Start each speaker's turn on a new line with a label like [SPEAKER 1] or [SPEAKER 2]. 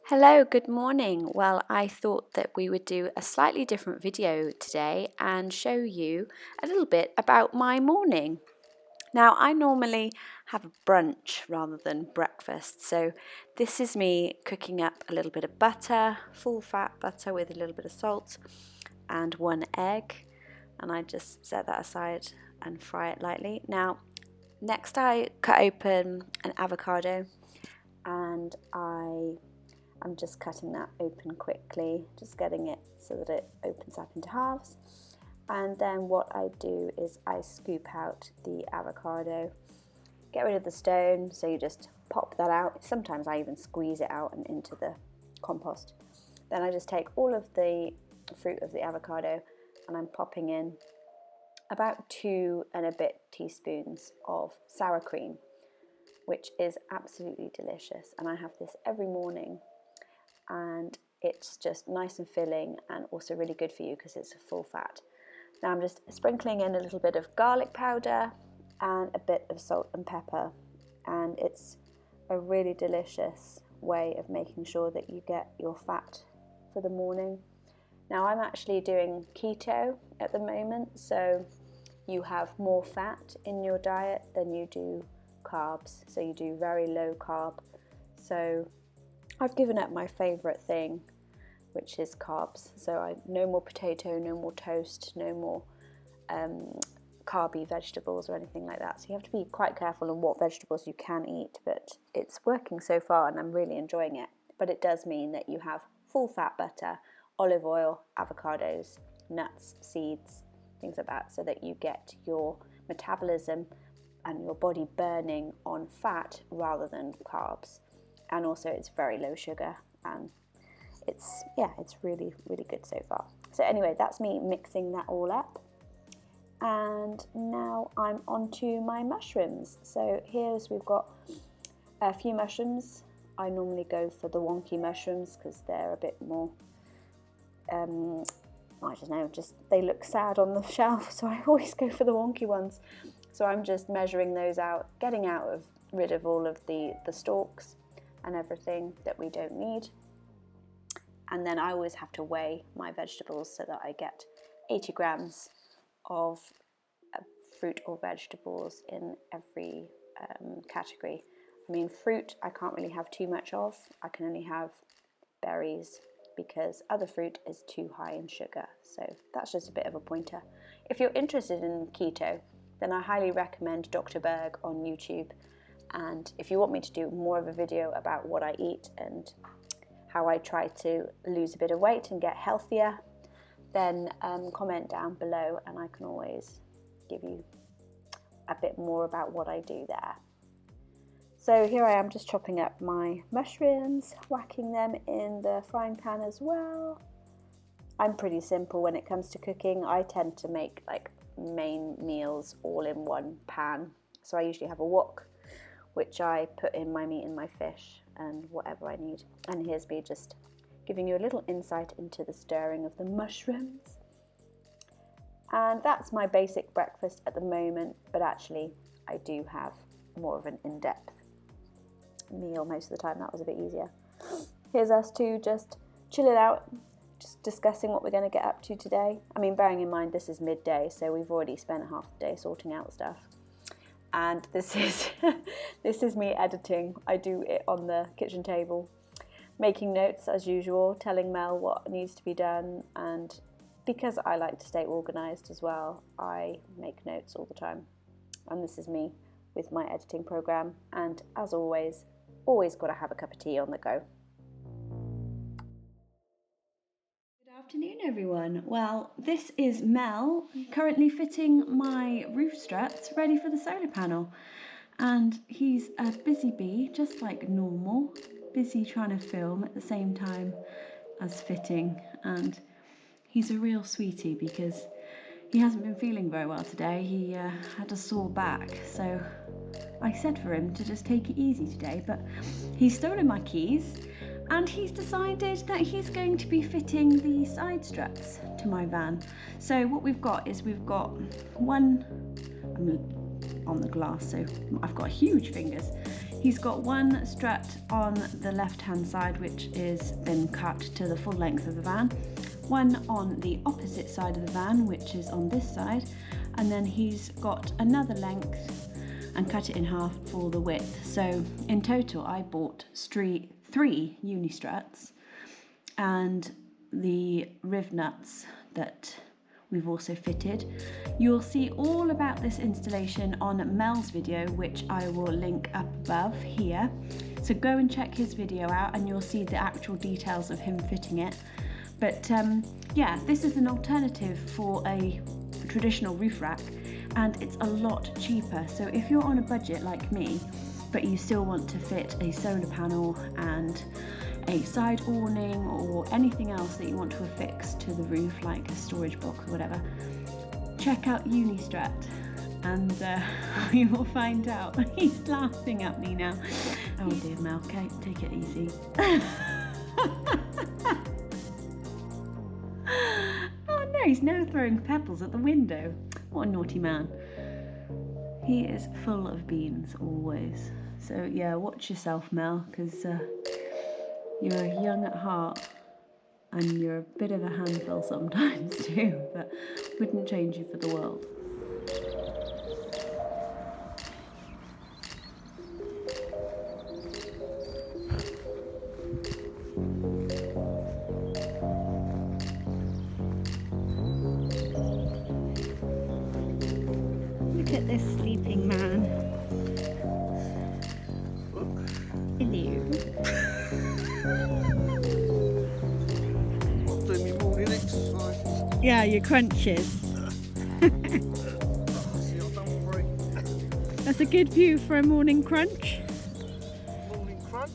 [SPEAKER 1] Hello, good morning. Well, I thought that we would do a slightly different video today and show you a little bit about my morning. Now, I normally have a brunch rather than breakfast, so this is me cooking up a little bit of butter, full fat butter with a little bit of salt and 1 egg, and I just set that aside and fry it lightly. Now, next I cut open an avocado and I'm just cutting that open quickly, just getting it so that it opens up into halves. And then what I do is I scoop out the avocado, get rid of the stone, so you just pop that out. Sometimes I even squeeze it out and into the compost. Then I just take all of the fruit of the avocado and I'm popping in about 2 and a bit teaspoons of sour cream, which is absolutely delicious. And I have this every morning. And it's just nice and filling and also really good for you because it's full fat. Now I'm just sprinkling in a little bit of garlic powder and a bit of salt and pepper, and it's a really delicious way of making sure that you get your fat for the morning. Now I'm actually doing keto at the moment, so you have more fat in your diet than you do carbs, so you do very low carb. So I've given up my favourite thing, which is carbs. So no more potato, no more toast, no more carby vegetables or anything like that. So you have to be quite careful on what vegetables you can eat, but it's working so far and I'm really enjoying it. But it does mean that you have full fat butter, olive oil, avocados, nuts, seeds, things like that, so that you get your metabolism and your body burning on fat rather than carbs. And also it's very low sugar and it's really good so far. So anyway, that's me mixing that all up, and now I'm onto my mushrooms. So we've got a few mushrooms. I normally go for the wonky mushrooms because they're a bit more I don't know, just they look sad on the shelf, so I always go for the wonky ones. So I'm just measuring those out, getting rid of all of the stalks and everything that we don't need. And then I always have to weigh my vegetables so that I get 80 grams of fruit or vegetables in every category. I mean, fruit I can't really have too much of. I can only have berries because other fruit is too high in sugar. So that's just a bit of a pointer. If you're interested in keto, then I highly recommend Dr. Berg on YouTube. And if you want me to do more of a video about what I eat and how I try to lose a bit of weight and get healthier, then comment down below and I can always give you a bit more about what I do there. So here I am just chopping up my mushrooms, whacking them in the frying pan as well. I'm pretty simple when it comes to cooking. I tend to make like main meals all in one pan. So I usually have a wok, which I put in my meat and my fish and whatever I need. And here's me just giving you a little insight into the stirring of the mushrooms. And that's my basic breakfast at the moment, but actually I do have more of an in-depth meal most of the time. That was a bit easier. Here's us two just chilling out, just discussing what we're going to get up to today. I mean, bearing in mind this is midday, so we've already spent half the day sorting out stuff. And this is me editing. I do it on the kitchen table, making notes as usual, telling Mel what needs to be done, and because I like to stay organised as well, I make notes all the time. And this is me with my editing program, and as always got to have a cup of tea on the go. Good afternoon, everyone. Well, this is Mel currently fitting my roof struts ready for the solar panel, and he's a busy bee, just like normal, busy trying to film at the same time as fitting. And he's a real sweetie because he hasn't been feeling very well today. He had a sore back, so I said for him to just take it easy today, but he's stolen my keys and he's decided that he's going to be fitting the side struts to my van. So what we've got is one, I'm on the glass, so I've got huge fingers. He's got one strut on the left hand side which is been cut to the full length of the van, one on the opposite side of the van which is on this side, and then he's got another length and cut it in half for the width. So in total I bought three uni struts and the riv nuts that we've also fitted. You'll see all about this installation on Mel's video, which I will link up above here. So go and check his video out and you'll see the actual details of him fitting it. But yeah, this is an alternative for a traditional roof rack and it's a lot cheaper. So if you're on a budget like me, but you still want to fit a solar panel and a side awning or anything else that you want to affix to the roof, like a storage box or whatever, check out Unistrut and you will find out. He's laughing at me now. Oh dear, Mel, take it easy. Oh no, he's now throwing pebbles at the window. What a naughty man. He is full of beans always. So yeah, watch yourself, Mel, because you're young at heart and you're a bit of a handful sometimes too, but wouldn't change you for the world. Look at this sleeping man. Hello.
[SPEAKER 2] I'll do my morning exercise.
[SPEAKER 1] Yeah, your crunches.
[SPEAKER 2] See, I've done 3.
[SPEAKER 1] That's a good view for a morning crunch.
[SPEAKER 2] Morning crunch.